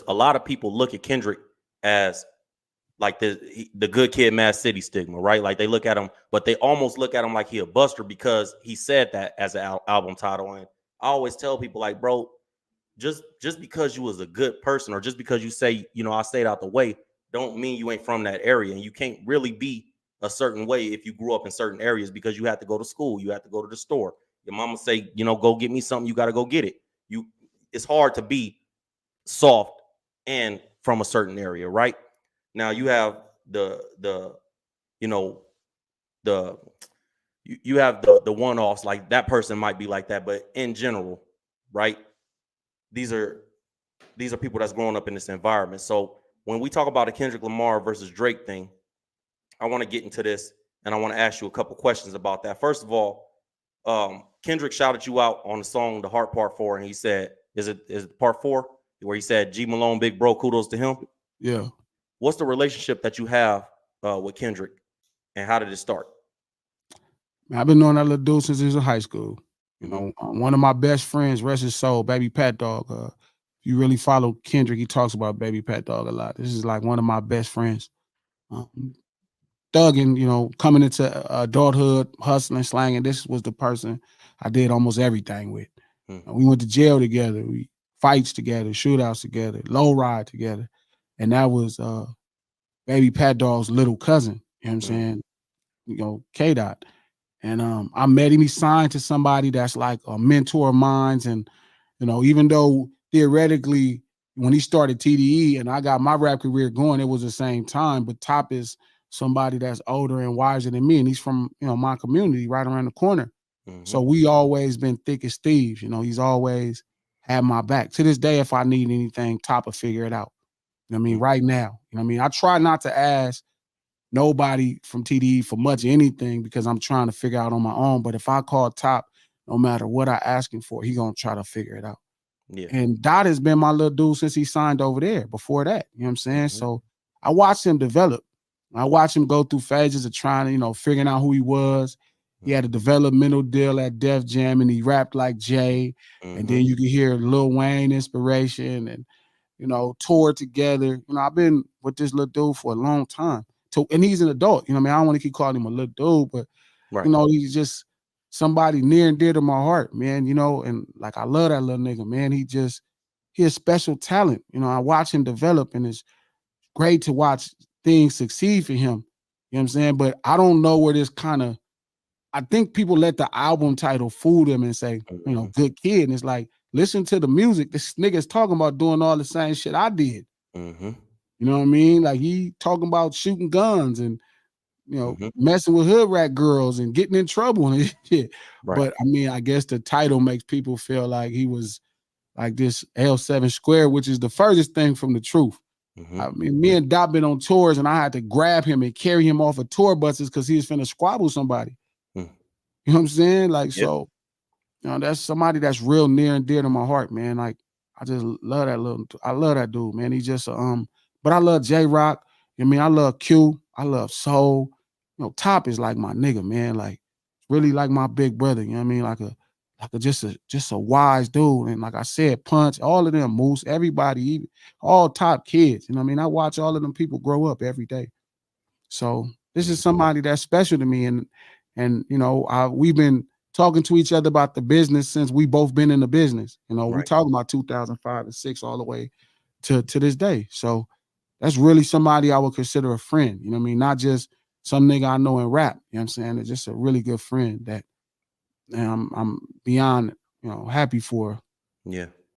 a lot of people look at Kendrick as like the good kid, Mad City stigma, right? Like they look at him, but they almost look at him like he a buster because he said that as an album title. And I always tell people like, bro, just because you was a good person or just because you say, you know, I stayed out the way, don't mean you ain't from that area. And you can't really be a certain way if you grew up in certain areas because you had to go to school, you had to go to the store. Your mama say, you know, go get me something, you got to go get it. It's hard to be soft and from a certain area, right? Now you have you know, the you have the one-offs, like that person might be like that, but in general, right? These are people that's growing up in this environment. So when we talk about a Kendrick Lamar versus Drake thing, I want to get into this and I want to ask you a couple questions about that. First of all, Kendrick shouted you out on the song "The Heart Part 4," and he said, "Is it Part 4?" Where he said, "G Malone, big bro, kudos to him." Yeah. What's the relationship that you have with Kendrick, and how did it start? I've been knowing that little dude since he was in high school. You know, one of my best friends, rest his soul, Baby Pat Dog. If you really follow Kendrick, he talks about Baby Pat Dog a lot. This is like one of my best friends. Thugging, you know, coming into adulthood, hustling, slanging. This was the person I did almost everything with. We went to jail together. We fights together, shootouts together, low ride together. And that was Baby Pat Dog's little cousin. You know what I'm saying? You know, K-Dot. And I met him. He signed to somebody that's like a mentor of mine. And, you know, even though theoretically, when he started TDE and I got my rap career going, it was the same time. But Top is somebody that's older and wiser than me. And he's from, you know, my community right around the corner. So we always been thick as thieves. You know, he's always had my back. To this day, if I need anything, Top will figure it out. You know what I mean? Right now. You know what I mean? I try not to ask nobody from TDE for much anything because I'm trying to figure out on my own. But if I call Top, no matter what I ask him for, he gonna try to figure it out. Yeah. And Dot has been my little dude since he signed over there before that. You know what I'm saying? So I watched him develop. I watched him go through phases of trying to, you know, figuring out who he was. He had a developmental deal at Def Jam and he rapped like Jay. And then you can hear Lil Wayne inspiration and, you know, toured together. You know, I've been with this little dude for a long time. And he's an adult. You know what I mean? I don't want to keep calling him a little dude, but, you know, he's just somebody near and dear to my heart, man, you know, and like I love that little nigga, man. He has special talent. You know, I watch him develop and it's great to watch things succeed for him. You know what I'm saying? But I don't know where this I think people let the album title fool them and say, you know, good kid. And it's like, listen to the music. This nigga's talking about doing all the same shit I did. You know what I mean? Like he talking about shooting guns and, you know, messing with hood rat girls and getting in trouble and shit. But I mean, I guess the title makes people feel like he was like this L7 square, which is the furthest thing from the truth. I mean, me and Dot been on tours and I had to grab him and carry him off of tour buses because he was finna squabble somebody. You know what I'm saying? Like, so, you know, that's somebody that's real near and dear to my heart, man. Like, I just love I love that dude, man. He's just, but I love J-Rock. I mean, I love Q. I love Soul. You know, Top is like my nigga, man. Like, really like my big brother. You know what I mean? Like just a wise dude. And like I said, Punch, all of them, Moose, everybody, even all top kids. You know what I mean? I watch all of them people grow up every day. So this is somebody that's special to me. And you know, we've been talking to each other about the business since we both been in the business. You know, we talking about 2005 and 6 all the way to this day. So that's really somebody I would consider a friend. You know what I mean? Not just some nigga I know in rap. You know what I'm saying? It's just a really good friend that I'm beyond, you know, happy for. Yeah.